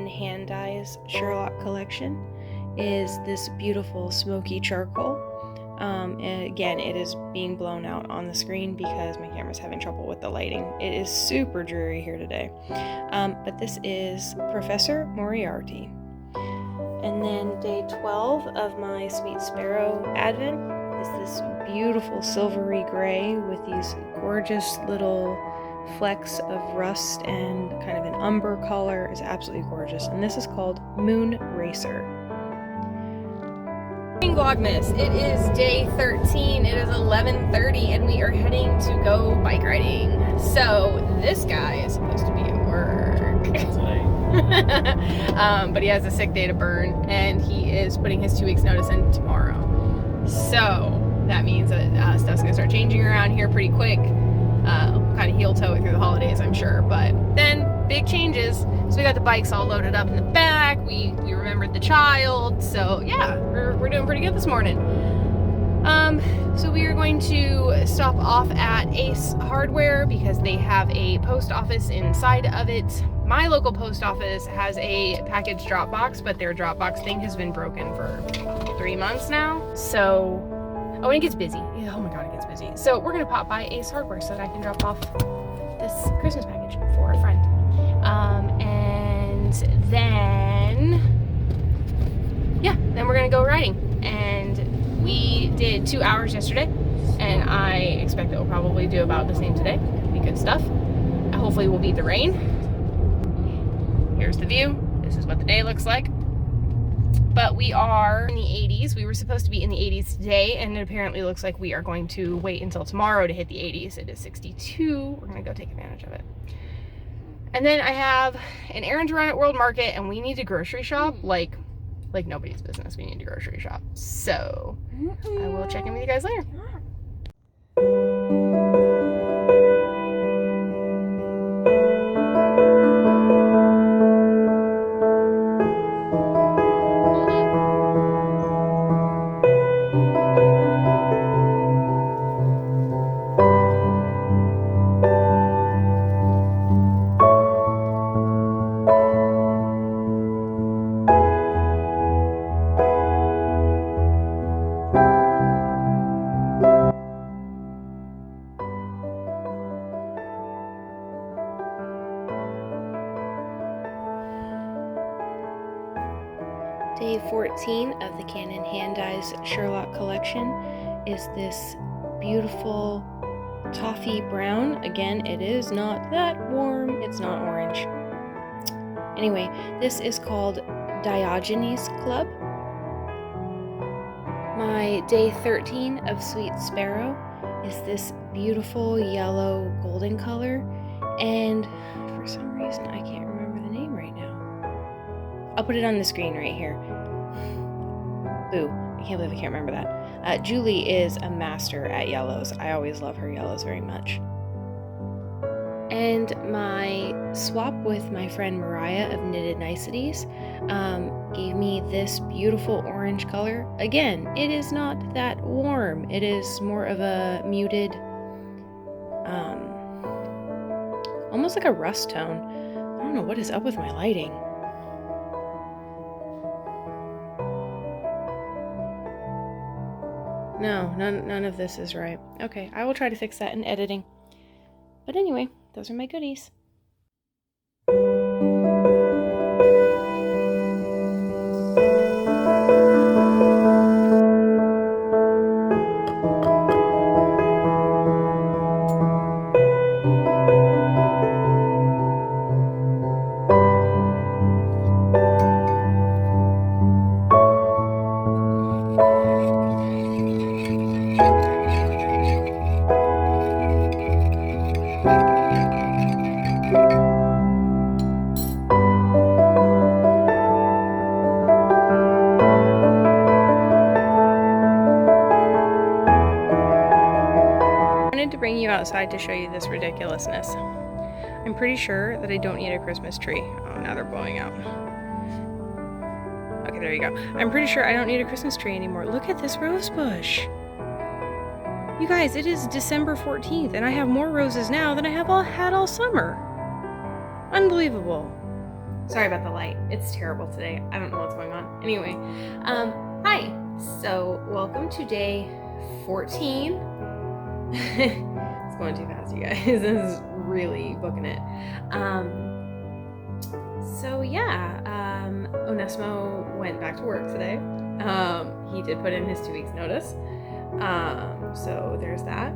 hand dyes Sherlock collection is this beautiful smoky charcoal. And again, it is being blown out on the screen because my camera's having trouble with the lighting. It is super dreary here today. But this is Professor Moriarty. And then day 12 of my Sweet Sparrow Advent is this beautiful silvery gray with these gorgeous little flecks of rust and kind of an umber color. It's absolutely gorgeous. And this is called Moon Racer. Vlogmas. It is day 13. It is 11:30 and we are heading to go bike riding. So this guy is supposed to be at work. But he has a sick day to burn and he is putting his 2 weeks notice in tomorrow. So that means that stuff's gonna start changing around here pretty quick. Kind of heel toe it through the holidays, I'm sure, but then big changes. So we got the bikes all loaded up in the back. We remembered the child. So yeah, we're doing pretty good this morning. So we are going to stop off at Ace Hardware because they have a post office inside of it. My local post office has a package drop box, but their drop box thing has been broken for 3 months now. So, oh, and it gets busy. Yeah, oh my God, it gets busy. So we're gonna pop by Ace Hardware so that I can drop off this Christmas package for a friend. And then, yeah, then we're gonna go riding. And we did 2 hours yesterday, and I expect that we'll probably do about the same today. It'll be good stuff. Hopefully we'll beat the rain. Here's the view. This is what the day looks like. But we are in the 80s. We were supposed to be in the 80s today, and it apparently looks like we are going to wait until tomorrow to hit the 80s. It is 62. We're gonna go take advantage of it. And then I have an errand to run at World Market, and we need to grocery shop like nobody's business. We need to grocery shop. So I will check in with you guys later. Day 14 of the Canon hand dyes Sherlock collection is this beautiful toffee brown. Again, it is not that warm. It's not orange. Anyway, this is called Diogenes Club. My day 13 of Sweet Sparrow is this beautiful yellow golden color, and for some reason I can't remember the name right now. I'll put it on the screen right here. Boo, I can't believe I can't remember that. Julie is a master at yellows. I always love her yellows very much. And my swap with my friend Mariah of Knitted Niceties gave me this beautiful orange color. Again, it is not that warm. It is more of a muted, almost like a rust tone. I don't know what is up with my lighting. No, none of this is right. Okay, I will try to fix that in editing. But anyway, those are my goodies. Bring you outside to show you this ridiculousness. I'm pretty sure that I don't need a Christmas tree. Oh, now they're blowing out. Okay, there you go. I'm pretty sure I don't need a Christmas tree anymore. Look at this rose bush. You guys, it is December 14th and I have more roses now than I have had all summer. Unbelievable. Sorry about the light. It's terrible today. I don't know what's going on. Anyway, hi. So welcome to day 14. It's going too fast, you guys. This is really booking it. So yeah, Onesimo went back to work today. He did put in his 2 weeks notice. So there's that.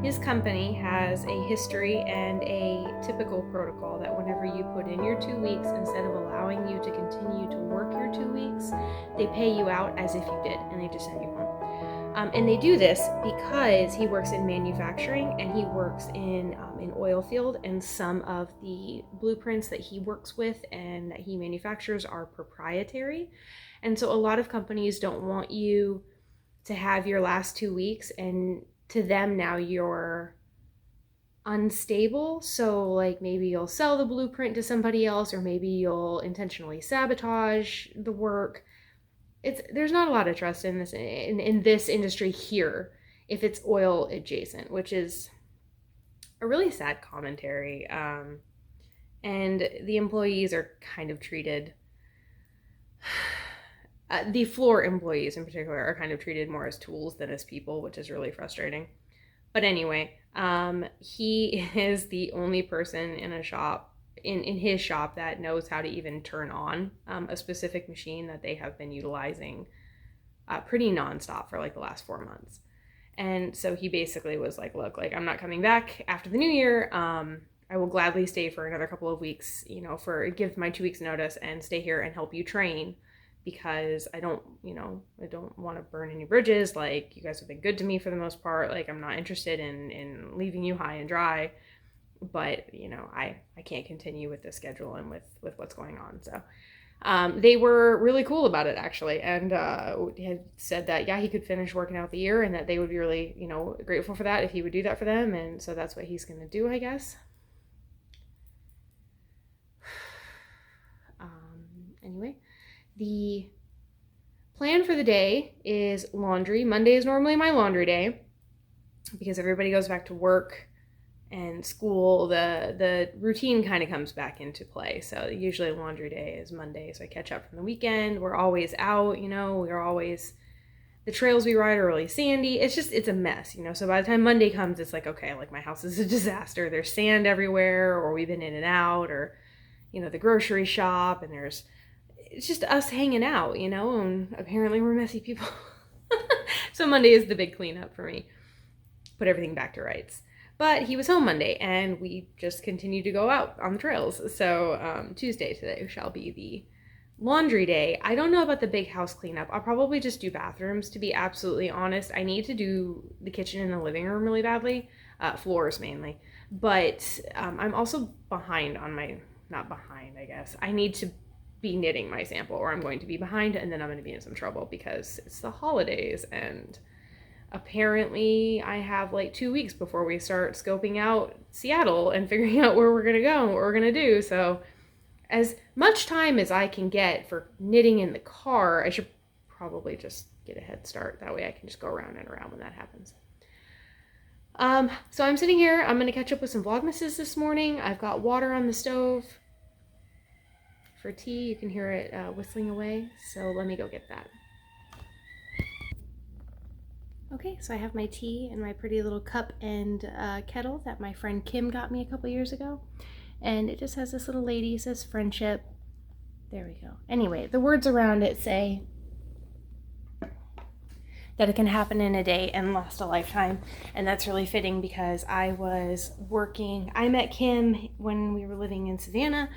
His company has a history and a typical protocol that whenever you put in your 2 weeks, instead of allowing you to continue to work your 2 weeks, they pay you out as if you did, and they just send you home. And they do this because he works in manufacturing and he works in an oil field, and some of the blueprints that he works with and that he manufactures are proprietary. And so a lot of companies don't want you to have your last 2 weeks, and to them now you're unstable. So like maybe you'll sell the blueprint to somebody else, or maybe you'll intentionally sabotage the work. There's not a lot of trust in this industry here if it's oil adjacent, which is a really sad commentary. And the employees are kind of treated, the floor employees in particular are kind of treated more as tools than as people, which is really frustrating. But anyway, he is the only person in a shop, in his shop, that knows how to even turn on a specific machine that they have been utilizing pretty nonstop for like the last 4 months. And so he basically was like, look, like I'm not coming back after the new year. I will gladly stay for another couple of weeks, give my 2 weeks notice and stay here and help you train, because I don't want to burn any bridges. Like, you guys have been good to me for the most part. Like, I'm not interested in leaving you high and dry, but I can't continue with this schedule and with what's going on. So they were really cool about it, actually, and had said that he could finish working out the year and that they would be really grateful for that if he would do that for them. And so that's what he's gonna do, I guess. Anyway, the plan for the day is laundry. Monday is normally my laundry day because everybody goes back to work and school. The routine kind of comes back into play. So usually laundry day is Monday, so I catch up from the weekend. We're always out, the trails we ride are really sandy. It's a mess, So by the time Monday comes, it's like, okay, like my house is a disaster. There's sand everywhere, or we've been in and out, or the grocery shop, and it's just us hanging out, and apparently we're messy people. So Monday is the big cleanup for me. Put everything back to rights. But he was home Monday, and we just continue to go out on the trails. So Tuesday today shall be the laundry day. I don't know about the big house cleanup. I'll probably just do bathrooms, to be absolutely honest. I need to do the kitchen and the living room really badly, floors mainly. But I'm also behind on not behind, I guess. I need to be knitting my sample, or I'm going to be behind, and then I'm going to be in some trouble because it's the holidays, and apparently I have like 2 weeks before we start scoping out Seattle and figuring out where we're going to go and what we're going to do. So as much time as I can get for knitting in the car, I should probably just get a head start. That way I can just go around and around when that happens. So I'm sitting here. I'm going to catch up with some Vlogmases this morning. I've got water on the stove for tea. You can hear it whistling away. So let me go get that. Okay, so I have my tea in my pretty little cup and kettle that my friend Kim got me a couple years ago. And it just has this little lady, it says friendship. There we go. Anyway, the words around it say that it can happen in a day and last a lifetime. And that's really fitting because I met Kim when we were living in Savannah,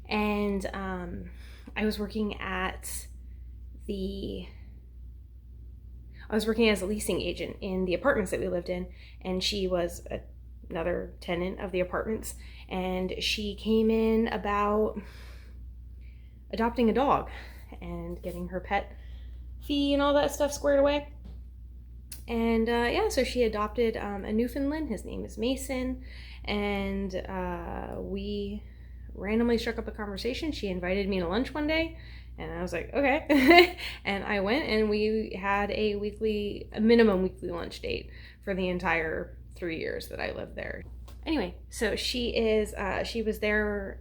and I was working as a leasing agent in the apartments that we lived in, and she was another tenant of the apartments, and she came in about adopting a dog and getting her pet fee and all that stuff squared away. And so she adopted a Newfoundland. His name is Mason, and we randomly struck up a conversation. She invited me to lunch one day, and I was like, okay. And I went, and we had a minimum weekly lunch date for the entire 3 years that I lived there. Anyway, so she was there,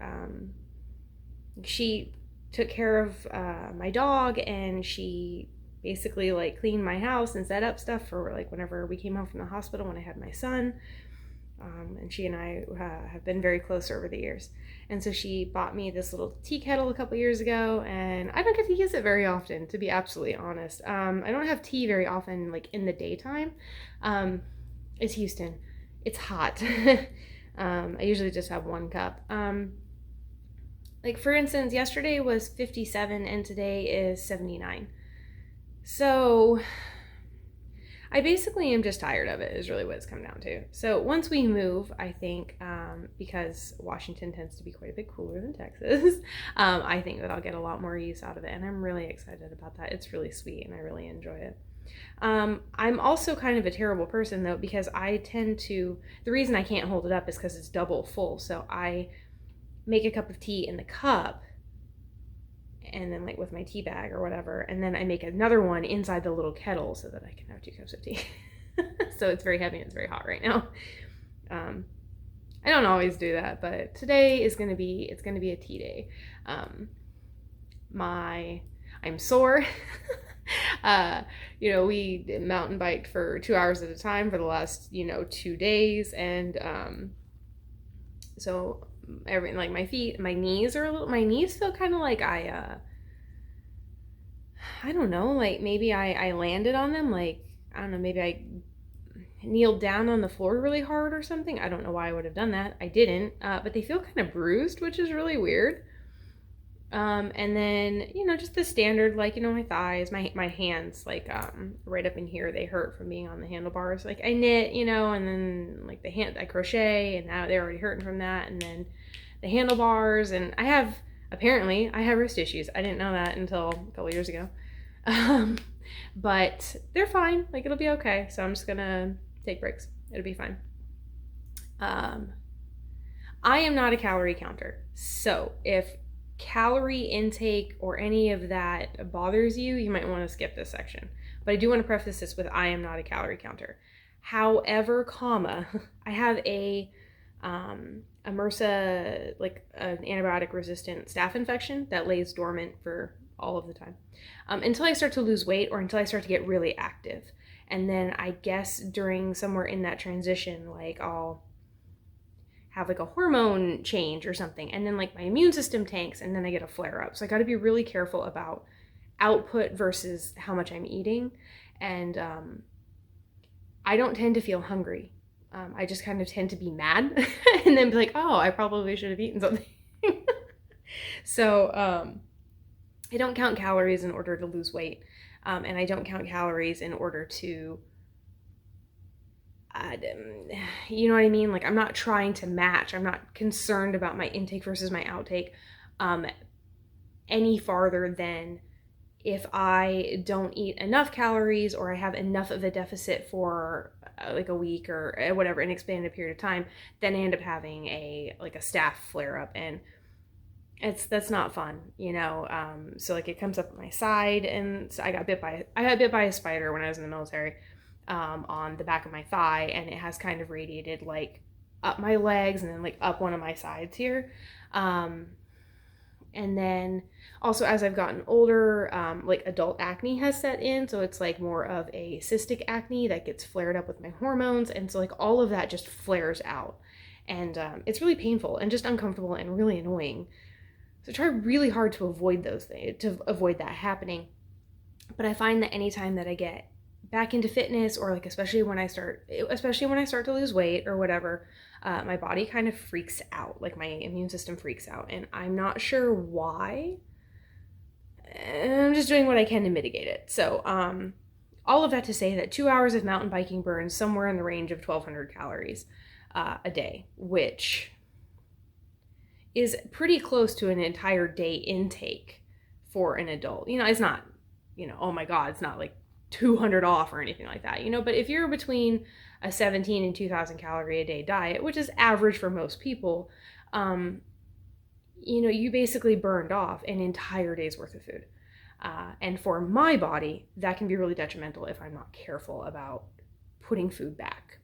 she took care of my dog, and she basically like cleaned my house and set up stuff for like whenever we came home from the hospital when I had my son. And she and I have been very close over the years. And so she bought me this little tea kettle a couple years ago, and I don't get to use it very often, to be absolutely honest. I don't have tea very often, like in the daytime. It's Houston. It's hot. I usually just have 1 cup. Like for instance, yesterday was 57 and today is 79. So I basically am just tired of it, is really what it's come down to. So once we move, I think, because Washington tends to be quite a bit cooler than Texas, I think that I'll get a lot more use out of it, and I'm really excited about that. It's really sweet, and I really enjoy it. I'm also kind of a terrible person, though, because I tend to, the reason I can't hold it up is because it's double full, so I make a cup of tea in the cup, and then like with my tea bag or whatever, and then I make another one inside the little kettle so that I can have 2 cups of tea. So it's very heavy and it's very hot right now. I don't always do that, but today is gonna be a tea day. I'm sore. We mountain biked for 2 hours at a time for the last 2 days, and so everything, like my knees feel kind of like I don't know, like maybe I landed on them, like I don't know, maybe I kneeled down on the floor really hard or something. I don't know why I would have done that. I didn't, but they feel kind of bruised, which is really weird. And then just the standard, like my thighs, my hands, like right up in here, they hurt from being on the handlebars. Like I knit, and then like I crochet, and now they're already hurting from that, and then the handlebars, and I have wrist issues. I didn't know that until a couple years ago. But they're fine. Like it'll be okay. So I'm just gonna take breaks. It'll be fine. I am not a calorie counter. So if calorie intake or any of that bothers you, you might want to skip this section. But I do want to preface this with I am not a calorie counter. However, I have a MRSA, like an antibiotic resistant staph infection that lays dormant for all of the time, until I start to lose weight or until I start to get really active. And then I guess during somewhere in that transition, like I'll have like a hormone change or something, and then like my immune system tanks, and then I get a flare up. So I got to be really careful about output versus how much I'm eating. And I don't tend to feel hungry. I just kind of tend to be mad and then be like, oh, I probably should have eaten something. So I don't count calories in order to lose weight. And I don't count calories in order to, you know what I mean? Like I'm not trying to match. I'm not concerned about my intake versus my outtake any farther than if I don't eat enough calories or I have enough of a deficit for like a week or whatever, an expanded period of time, then I end up having a staph flare up, and that's not fun, so like it comes up my side, and so I got bit by a spider when I was in the military, on the back of my thigh, and it has kind of radiated like up my legs and then like up one of my sides here. And then also as I've gotten older, like adult acne has set in. So it's like more of a cystic acne that gets flared up with my hormones. And so like all of that just flares out. And it's really painful and just uncomfortable and really annoying. So try really hard to avoid those things, to avoid that happening. But I find that anytime that I get back into fitness, or like especially when I start to lose weight or whatever, my body kind of freaks out, like my immune system freaks out, and I'm not sure why. And I'm just doing what I can to mitigate it. So all of that to say that 2 hours of mountain biking burns somewhere in the range of 1,200 calories a day, which is pretty close to an entire day intake for an adult. It's not, oh my God, it's not like 200 off or anything like that, but if you're between a 17 and 2,000 calorie a day diet, which is average for most people, you basically burned off an entire day's worth of food. And for my body, that can be really detrimental if I'm not careful about putting food back.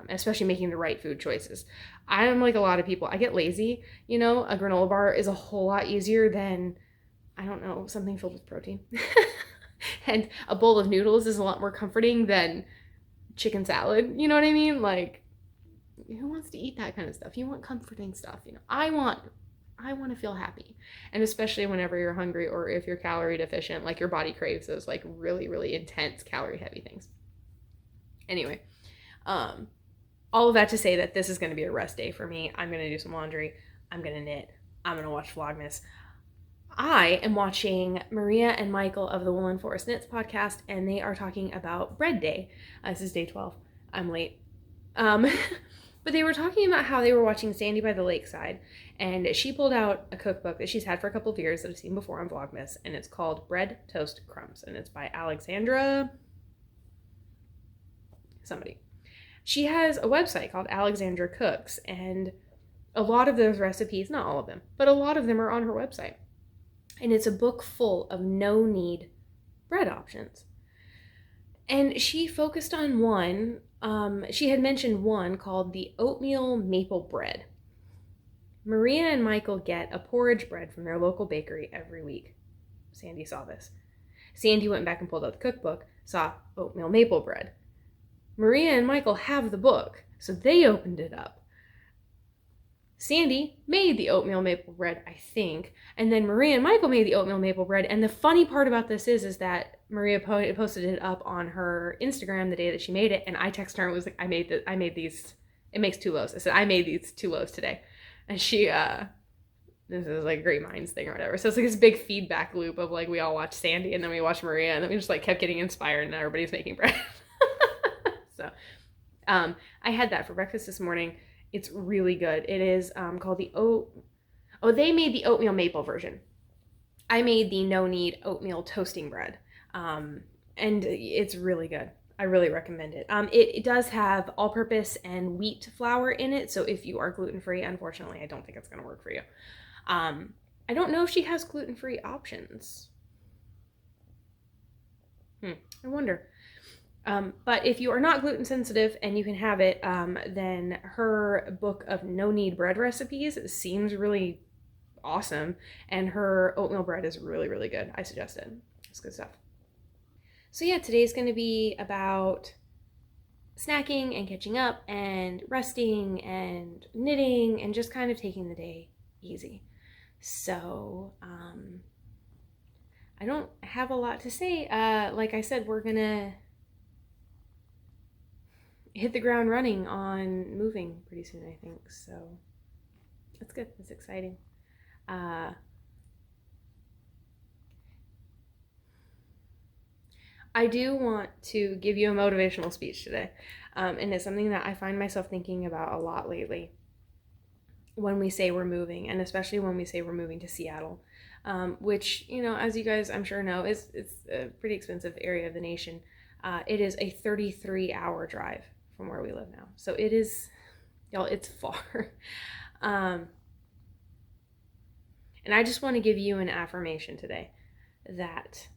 especially making the right food choices. I'm like a lot of people, I get lazy, you know, a granola bar is a whole lot easier than, I don't know, something filled with protein. And a bowl of noodles is a lot more comforting than chicken salad, you know what I mean? Like, who wants to eat that kind of stuff? You want comforting stuff, you know. I want to feel happy. And especially whenever you're hungry or if you're calorie deficient, like your body craves those like really, really intense calorie heavy things. Anyway, all of that to say that this is going to be a rest day for me. I'm going to do some laundry. I'm going to knit. I'm going to watch Vlogmas. I am watching Maria and Michael of the Woolen Forest Knits podcast, and they are talking about bread day. This is day 12. I'm late. But they were talking about how they were watching Sandy by the Lakeside, and she pulled out a cookbook that she's had for a couple of years that I've seen before on Vlogmas, and it's called Bread, Toast, Crumbs, and it's by Alexandra somebody. She has a website called Alexandra Cooks, and a lot of those recipes, not all of them, but a lot of them are on her website. And it's a book full of no-knead bread options. And she focused on one, she had mentioned one called the oatmeal maple bread. Maria and Michael get a porridge bread from their local bakery every week. Sandy saw this. Sandy went back and pulled out the cookbook, saw oatmeal maple bread. Maria and Michael have the book, so they opened it up. Sandy made the oatmeal maple bread, I think, and then Maria and Michael made the oatmeal maple bread. And the funny part about this is that Maria posted it up on her Instagram the day that she made it, and I texted her and was like, I made these, it makes 2 loaves. I said, I made these 2 loaves today. And she, this is like a Great Minds thing or whatever. So it's like this big feedback loop of like, we all watched Sandy and then we watched Maria and then we just like kept getting inspired and now everybody's making bread. So, I had that for breakfast this morning. It's really good. It is called the they made the oatmeal maple version. I made the no-knead oatmeal toasting bread. And it's really good. I really recommend it. It does have all-purpose and wheat flour in it, so if you are gluten-free, unfortunately, I don't think it's going to work for you. I don't know if she has gluten-free options. I wonder. But if you are not gluten sensitive and you can have it, then her book of no-knead bread recipes seems really awesome, and her oatmeal bread is really, really good. I suggest it. It's good stuff. So yeah, today's going to be about snacking and catching up and resting and knitting and just kind of taking the day easy. So, I don't have a lot to say. Like I said, we're going to hit the ground running on moving pretty soon, I think. So that's good. It's exciting. I do want to give you a motivational speech today. And it's something that I find myself thinking about a lot lately when we say we're moving, and especially when we say we're moving to Seattle, which, you know, as you guys I'm sure know, it's a pretty expensive area of the nation. It is a 33-hour drive from where we live now. So it is, y'all, it's far. And I just want to give you an affirmation today that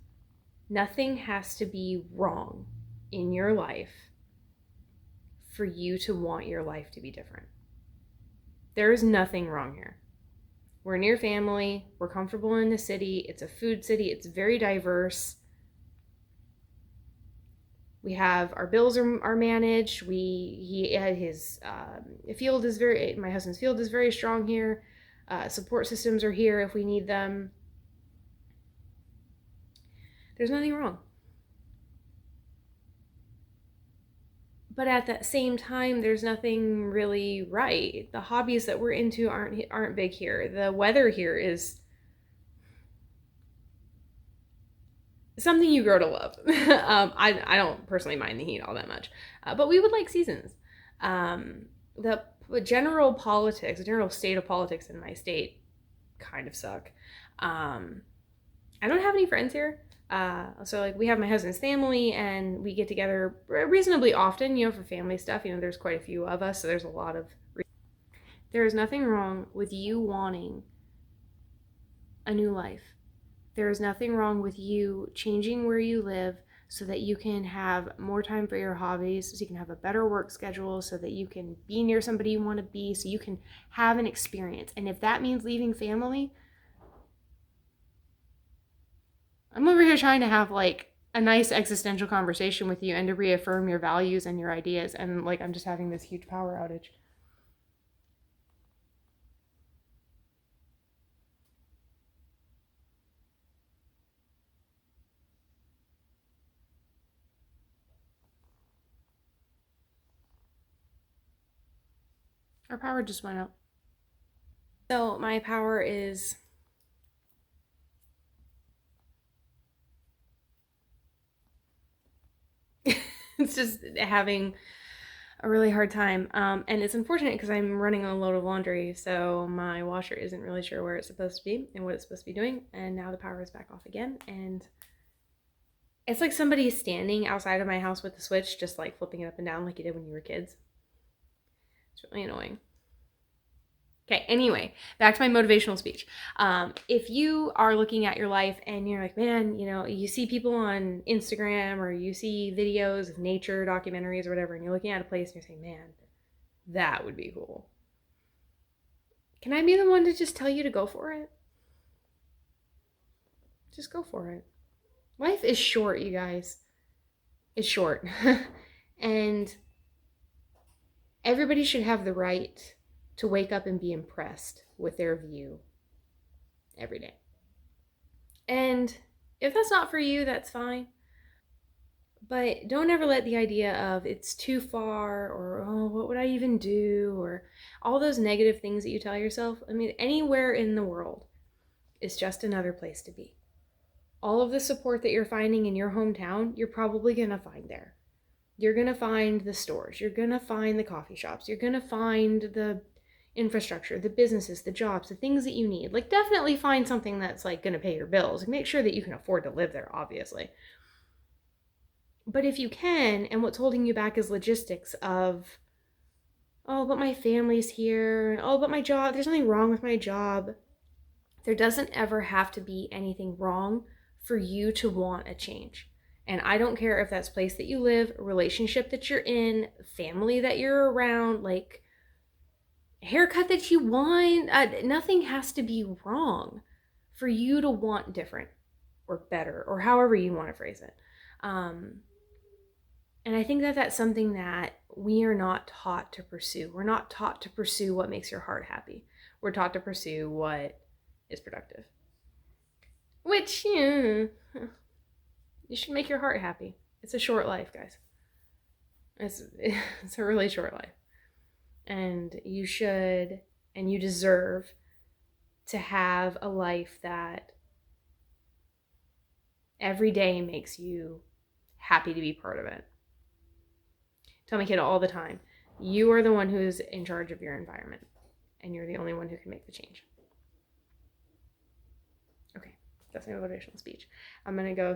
nothing has to be wrong in your life for you to want your life to be different. There is nothing wrong here. We're near family. We're comfortable in the city. It's a food city. It's very diverse. We have our bills are managed. He had his field is very, my husband's field is very strong here. Support systems are here if we need them. There's nothing wrong. But at that same time, there's nothing really right. The hobbies that we're into aren't big here. The weather here is something you grow to love. I don't personally mind the heat all that much, but we would like seasons. The general politics, the general state of politics in my state kind of suck. I don't have any friends here. So like we have my husband's family and we get together reasonably often, you know, for family stuff. You know, there's quite a few of us, so there's a lot of there is nothing wrong with you wanting a new life. There is nothing wrong with you changing where you live, so that you can have more time for your hobbies, so you can have a better work schedule, so that you can be near somebody you want to be, so you can have an experience. And if that means leaving family, I'm over here trying to have like a nice existential conversation with you and to reaffirm your values and your ideas, and like I'm just having this huge power outage. Our power just went out. So my power is it's just having a really hard time. And it's unfortunate because I'm running a load of laundry, so my washer isn't really sure where it's supposed to be and what it's supposed to be doing. And now the power is back off again. And it's like somebody standing outside of my house with the switch, just like flipping it up and down like you did when you were kids. It's really annoying. Okay, anyway, back to my motivational speech. If you are looking at your life and you're like, man, you know, you see people on Instagram or you see videos of nature documentaries or whatever, and you're looking at a place and you're saying, man, that would be cool. Can I be the one to just tell you to go for it? Just go for it. Life is short, you guys. It's short. And everybody should have the right to wake up and be impressed with their view every day. And if that's not for you, that's fine. But don't ever let the idea of it's too far or, oh, what would I even do? Or all those negative things that you tell yourself. I mean, anywhere in the world is just another place to be. All of the support that you're finding in your hometown, you're probably going to find there. You're going to find the stores. You're going to find the coffee shops. You're going to find the infrastructure, the businesses, the jobs, the things that you need. Like, definitely find something that's like going to pay your bills. Make sure that you can afford to live there, obviously. But if you can, and what's holding you back is logistics of, oh, but my family's here. Oh, but my job, there's nothing wrong with my job. There doesn't ever have to be anything wrong for you to want a change. And I don't care if that's place that you live, relationship that you're in, family that you're around, like haircut that you want. Nothing has to be wrong for you to want different or better or however you want to phrase it. And I think that that's something that we are not taught to pursue. We're not taught to pursue what makes your heart happy. We're taught to pursue what is productive. Which, you should make your heart happy. It's a short life, guys. It's a really short life. And you should, and you deserve to have a life that every day makes you happy to be part of it. Tell my kid all the time, you are the one who's in charge of your environment, and you're the only one who can make the change. Okay, that's my motivational speech. I'm gonna go.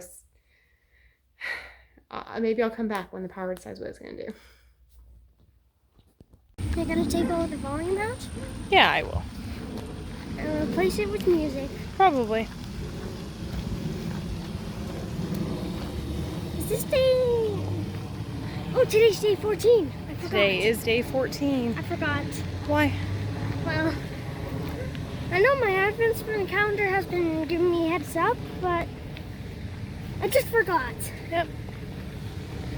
Maybe I'll come back when the power decides what it's gonna do. They're gonna take all the volume out Yeah, I will. and replace it with music. Probably. Is this day? Oh, today's day 14. I forgot. Today is day 14. I forgot. Why? Well, I know my advent calendar has been giving me a heads up, but I just forgot. Yep.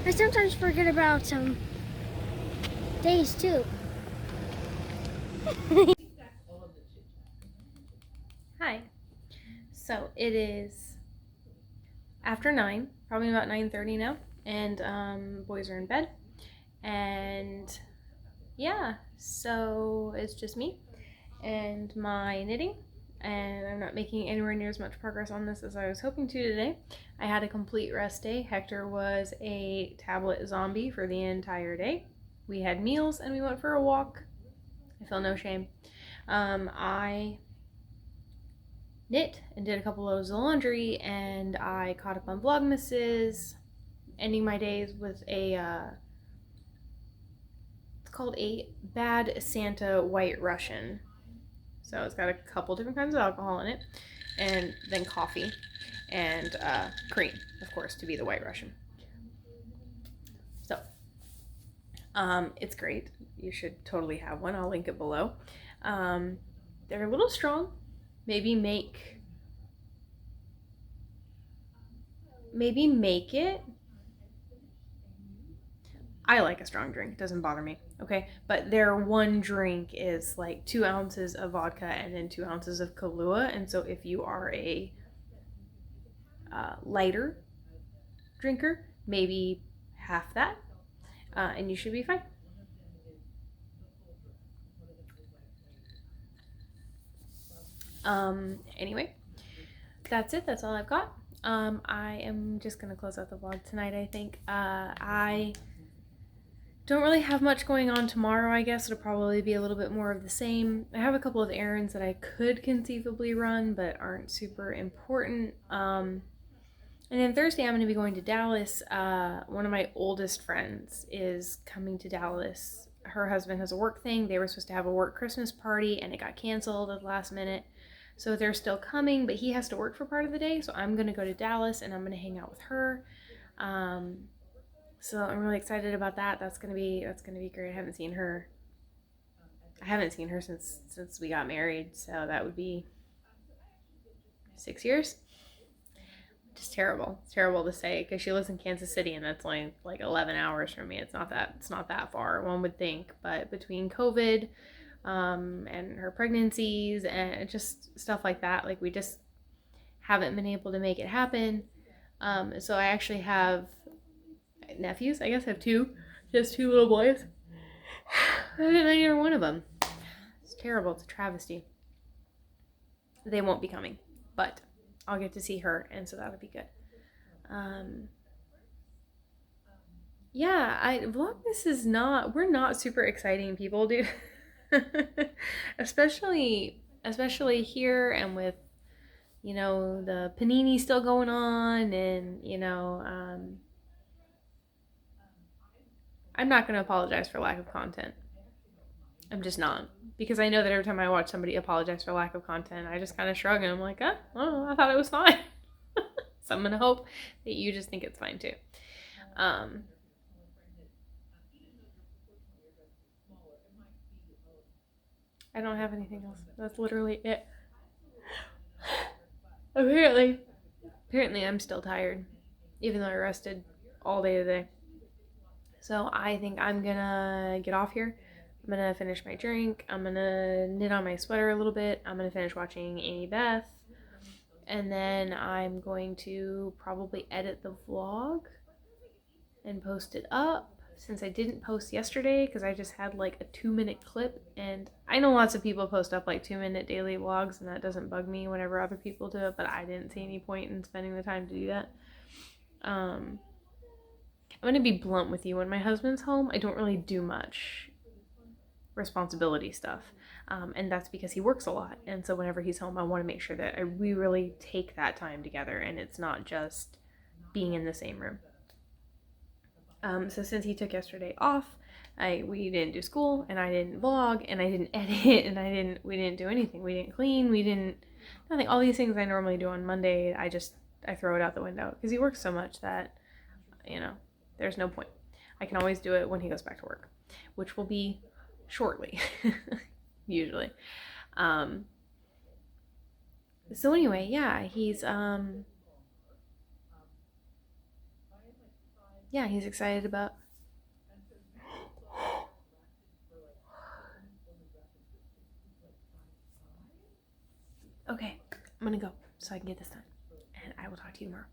I sometimes forget about days too. Hi. So it is after 9, probably about 9:30 now, and boys are in bed, and yeah, so it's just me and my knitting, and I'm not making anywhere near as much progress on this as I was hoping to today. I had a complete rest day. Hector was a tablet zombie for the entire day. We had meals and we went for a walk. I feel no shame. I knit and did a couple loads of laundry, and I caught up on Vlogmases, ending my days with a it's called a Bad Santa White Russian. So it's got a couple different kinds of alcohol in it, and then coffee and cream, of course, to be the White Russian. It's great. You should totally have one. I'll link it below. They're a little strong. Maybe make it. I like a strong drink. It doesn't bother me. Okay. But their one drink is like 2 ounces of vodka and then 2 ounces of Kahlua. And so if you are a lighter drinker, maybe half that, and you should be fine. Anyway, that's it. That's all I've got. I am just gonna close out the vlog tonight, I think. I don't really have much going on tomorrow, I guess. It'll probably be a little bit more of the same. I have a couple of errands that I could conceivably run, but aren't super important. And then Thursday, I'm going to be going to Dallas. One of my oldest friends is coming to Dallas. Her husband has a work thing. They were supposed to have a work Christmas party, and it got canceled at the last minute. So they're still coming, but he has to work for part of the day. So I'm going to go to Dallas, and I'm going to hang out with her. So I'm really excited about that. That's going to be great. I haven't seen her since we got married. So that would be 6 years. Just terrible. It's terrible to say because she lives in Kansas City and that's only like 11 hours from me. It's not that far, one would think. But between COVID and her pregnancies and just stuff like that, like we just haven't been able to make it happen. So I actually have nephews. I guess I have just two little boys. And I neither one of them. It's terrible. It's a travesty. They won't be coming, but I'll get to see her, and so that'll be good. Yeah, Vlogmas we're not super exciting people, dude. especially here and with, the panini still going on, and, I'm not going to apologize for lack of content. I'm just not. Because I know that every time I watch somebody apologize for lack of content, I just kind of shrug and I'm like, oh, I thought it was fine. So I'm going to hope that you just think it's fine too. I don't have anything else. That's literally it. Apparently I'm still tired, even though I rested all day today. So I think I'm going to get off here. I'm going to finish my drink. I'm going to knit on my sweater a little bit. I'm going to finish watching AmyBeth. And then I'm going to probably edit the vlog and post it up, since I didn't post yesterday because I just had like a 2-minute clip. And I know lots of people post up like 2-minute daily vlogs, and that doesn't bug me whenever other people do it, but I didn't see any point in spending the time to do that. I'm going to be blunt with you. When my husband's home, I don't really do much responsibility stuff, and that's because he works a lot, and so whenever he's home I want to make sure that we really take that time together, and it's not just being in the same room. So since he took yesterday off, we didn't do school, and I didn't vlog, and I didn't edit, and we didn't do anything. We didn't clean, nothing. All these things I normally do on Monday, I throw it out the window because he works so much that, there's no point. I can always do it when he goes back to work, which will be shortly, usually. So anyway, yeah, he's excited about. Okay, I'm gonna go so I can get this done, and I will talk to you tomorrow.